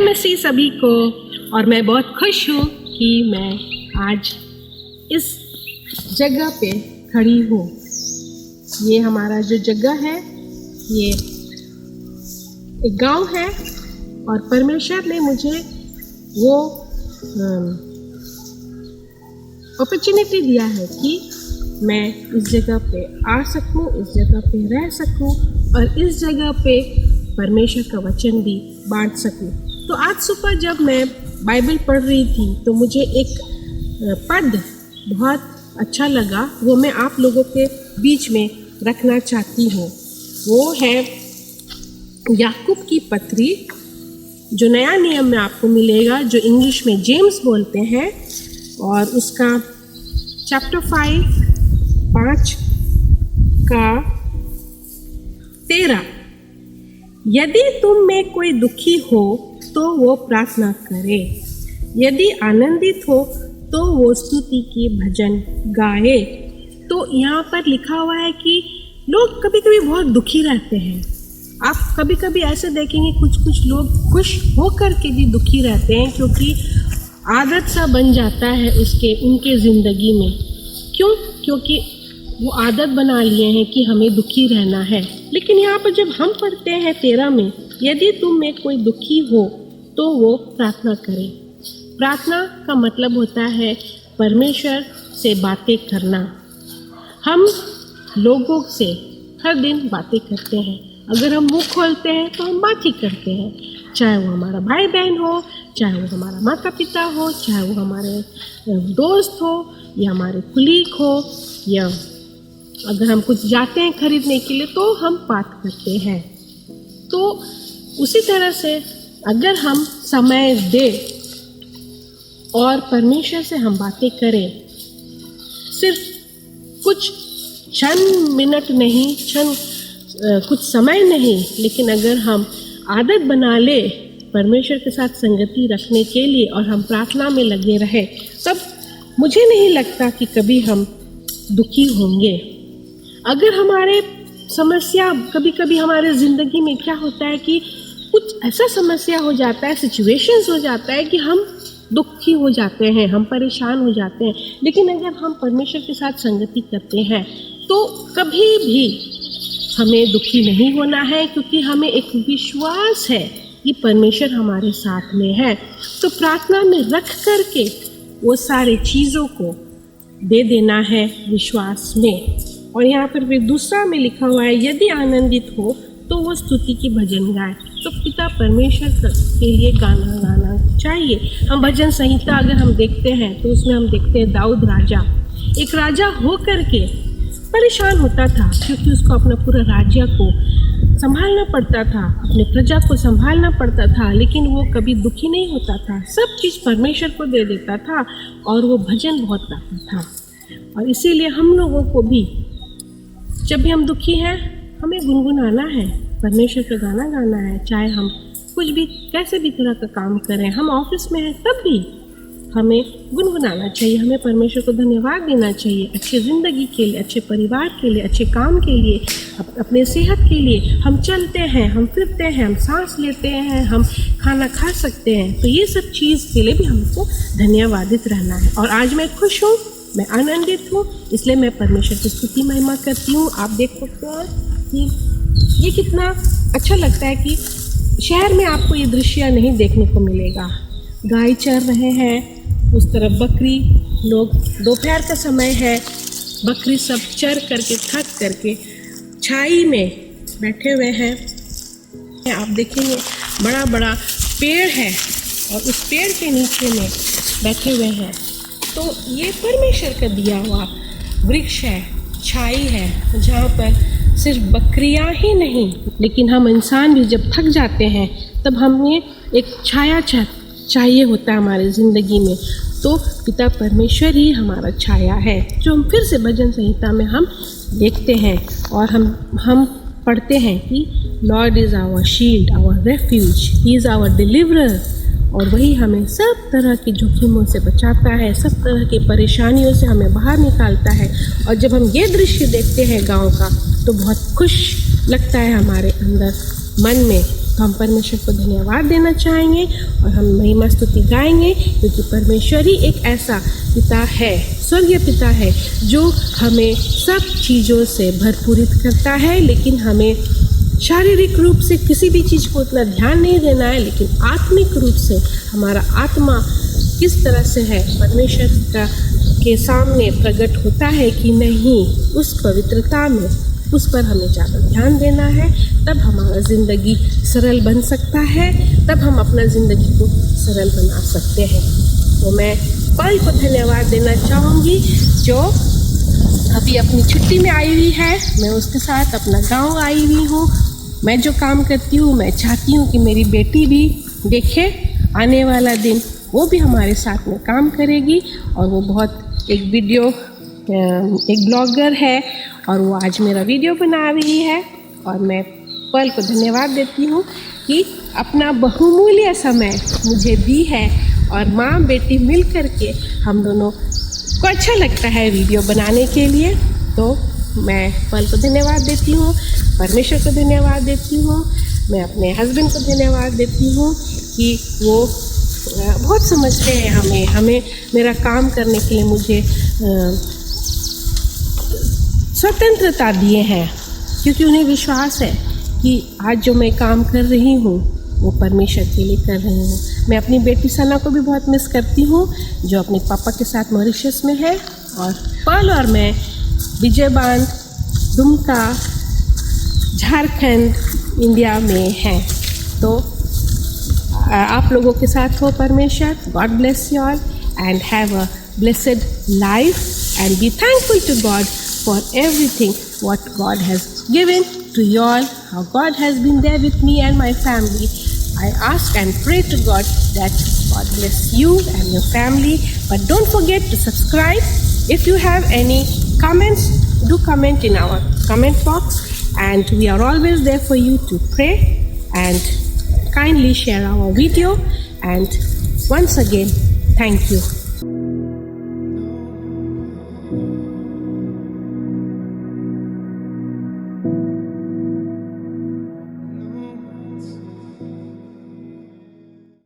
मसीह सभी को। और मैं बहुत खुश हूँ कि मैं आज इस जगह पे खड़ी हूँ। ये हमारा जो जगह है ये एक गांव है और परमेश्वर ने मुझे वो अपॉर्चुनिटी दिया है कि मैं इस जगह पे आ सकूं, इस जगह पे रह सकूं और इस जगह पे परमेश्वर का वचन भी बांट सकूं। तो आज सुबह जब मैं बाइबल पढ़ रही थी तो मुझे एक पद बहुत अच्छा लगा, वो मैं आप लोगों के बीच में रखना चाहती हूँ। वो है याकूब की पत्री, जो नया नियम में आपको मिलेगा, जो इंग्लिश में जेम्स बोलते हैं, और उसका चैप्टर 5 का 13। यदि तुम में कोई दुखी हो तो वो प्रार्थना करे, यदि आनंदित हो तो वो स्तुति की भजन गाए। तो यहाँ पर लिखा हुआ है कि लोग कभी कभी बहुत दुखी रहते हैं। आप कभी कभी ऐसे देखेंगे कुछ लोग खुश होकर के भी दुखी रहते हैं, क्योंकि आदत सा बन जाता है उनके ज़िंदगी में। क्यों? क्योंकि वो आदत बना लिए हैं कि हमें दुखी रहना है। लेकिन यहाँ पर जब हम पढ़ते हैं 13 में, यदि तुम में कोई दुखी हो तो वो प्रार्थना करे। प्रार्थना का मतलब होता है परमेश्वर से बातें करना। हम लोगों से हर दिन बातें करते हैं। अगर हम मुंह खोलते हैं तो हम बात ही करते हैं, चाहे वो हमारा भाई बहन हो, चाहे वो हमारा माता पिता हो, चाहे वो हमारे दोस्त हो या हमारे कुलीग हो, या अगर हम कुछ जाते हैं खरीदने के लिए तो हम बात करते हैं। तो उसी तरह से अगर हम समय दें और परमेश्वर से हम बातें करें, सिर्फ कुछ क्षण मिनट नहीं, कुछ समय नहीं, लेकिन अगर हम आदत बना ले परमेश्वर के साथ संगति रखने के लिए और हम प्रार्थना में लगे रहे, तब मुझे नहीं लगता कि कभी हम दुखी होंगे। अगर हमारे समस्या, कभी कभी हमारे ज़िंदगी में क्या होता है कि कुछ ऐसा समस्या हो जाता है, सिचुएशंस हो जाता है कि हम दुखी हो जाते हैं, हम परेशान हो जाते हैं। लेकिन अगर हम परमेश्वर के साथ संगति करते हैं तो कभी भी हमें दुखी नहीं होना है, क्योंकि हमें एक विश्वास है कि परमेश्वर हमारे साथ में है। तो प्रार्थना में रख करके वो सारे चीज़ों को दे देना है विश्वास में। और यहाँ पर फिर दूसरा में लिखा हुआ है, यदि आनंदित हो तो वो स्तुति की भजन गाए। तो पिता परमेश्वर के लिए गाना गाना चाहिए। हम भजन संहिता अगर हम देखते हैं तो उसमें हम देखते हैं दाऊद राजा, एक राजा हो करके परेशान होता था, क्योंकि उसको अपना पूरा राज्य को संभालना पड़ता था, अपने प्रजा को संभालना पड़ता था। लेकिन वो कभी दुखी नहीं होता था, सब चीज़ परमेश्वर को दे देता था और वो भजन बहुत गाता था। और इसीलिए हम लोगों को भी जब भी हम दुखी हैं, हमें गुनगुनाना है, परमेश्वर का गाना गाना है। चाहे हम कुछ भी कैसे भी तरह का काम करें, हम ऑफिस में हैं तब भी हमें गुनगुनाना चाहिए, हमें परमेश्वर को धन्यवाद देना चाहिए, अच्छी ज़िंदगी के लिए, अच्छे परिवार के लिए, अच्छे काम के लिए, अपने सेहत के लिए। हम चलते हैं, हम फिरते हैं, हम सांस लेते हैं, हम खाना खा सकते हैं। तो ये सब चीज़ के लिए भी हमको धन्यवादित रहना है। और आज मैं खुश हूँ, मैं आनंदित हूँ, इसलिए मैं परमेश्वर की स्तुति महिमा करती हूँ। आप देख सकते हैं कि ये कितना अच्छा लगता है कि शहर में आपको ये दृश्य नहीं देखने को मिलेगा। गाय चर रहे हैं, उस तरफ बकरी, लोग दोपहर का समय है, बकरी सब चर करके थक करके छाई में बैठे हुए हैं। आप देखेंगे बड़ा बड़ा पेड़ है और उस पेड़ के नीचे में बैठे हुए हैं। तो ये परमेश्वर का दिया हुआ वृक्ष है, छाई है, जहाँ पर सिर्फ बकरियाँ ही नहीं, लेकिन हम इंसान भी जब थक जाते हैं तब हमें एक छाया चाहिए होता है हमारी ज़िंदगी में। तो पिता परमेश्वर ही हमारा छाया है, जो हम फिर से भजन संहिता में हम देखते हैं और हम पढ़ते हैं कि Lord is our shield, our refuge, he is our deliverer. और वही हमें सब तरह की जोखिमों से बचाता है, सब तरह की परेशानियों से हमें बाहर निकालता है। और जब हम ये दृश्य देखते हैं गाँव का, तो बहुत खुश लगता है हमारे अंदर, मन में। हम परमेश्वर को धन्यवाद देना चाहेंगे और हम महिमा स्तुति गाएंगे, क्योंकि परमेश्वर ही एक ऐसा पिता है, स्वर्गीय पिता है, जो हमें सब चीज़ों से भरपूरित करता है। लेकिन हमें शारीरिक रूप से किसी भी चीज़ को उतना ध्यान नहीं देना है, लेकिन आत्मिक रूप से हमारा आत्मा किस तरह से है, परमेश्वर के सामने प्रकट होता है कि नहीं, उस पवित्रता में उस पर हमें ज़्यादा ध्यान देना है। तब हमारा ज़िंदगी सरल बन सकता है, तब हम अपना ज़िंदगी को सरल बना सकते हैं। तो मैं पल को धन्यवाद देना चाहूँगी जो अभी अपनी छुट्टी में आई हुई है। मैं उसके साथ अपना गांव आई हुई हूँ। मैं जो काम करती हूँ, मैं चाहती हूँ कि मेरी बेटी भी देखे आने वाला दिन, वो भी हमारे साथ में काम करेगी। और वो बहुत एक ब्लॉगर है और वो आज मेरा वीडियो बना रही है। और मैं पल को धन्यवाद देती हूँ कि अपना बहुमूल्य समय मुझे दी है और माँ बेटी मिल कर के हम दोनों को अच्छा लगता है वीडियो बनाने के लिए। तो मैं पल को धन्यवाद देती हूँ, परमेश्वर को धन्यवाद देती हूँ, मैं अपने हस्बैंड को धन्यवाद देती हूँ कि वो बहुत समझते हैं हमें मेरा काम करने के लिए मुझे स्वतंत्रता दिए हैं, क्योंकि उन्हें विश्वास है कि आज जो मैं काम कर रही हूँ वो परमेश्वर के लिए कर रही हूँ। मैं अपनी बेटी सना को भी बहुत मिस करती हूँ, जो अपने पापा के साथ मॉरिशस में है, और पल और मैं विजयबान, दुमका, झारखंड, इंडिया में हैं। तो आप लोगों के साथ हो परमेश्वर। God bless you all and have a blessed life and be thankful to God for everything what God has given to you all, how God has been there with me and my family. I ask and pray to God that God bless you and your family. But don't forget to subscribe. If you have any comments, do comment in our comment box, and we are always there for you to pray and kindly share our video. And once again, thank you.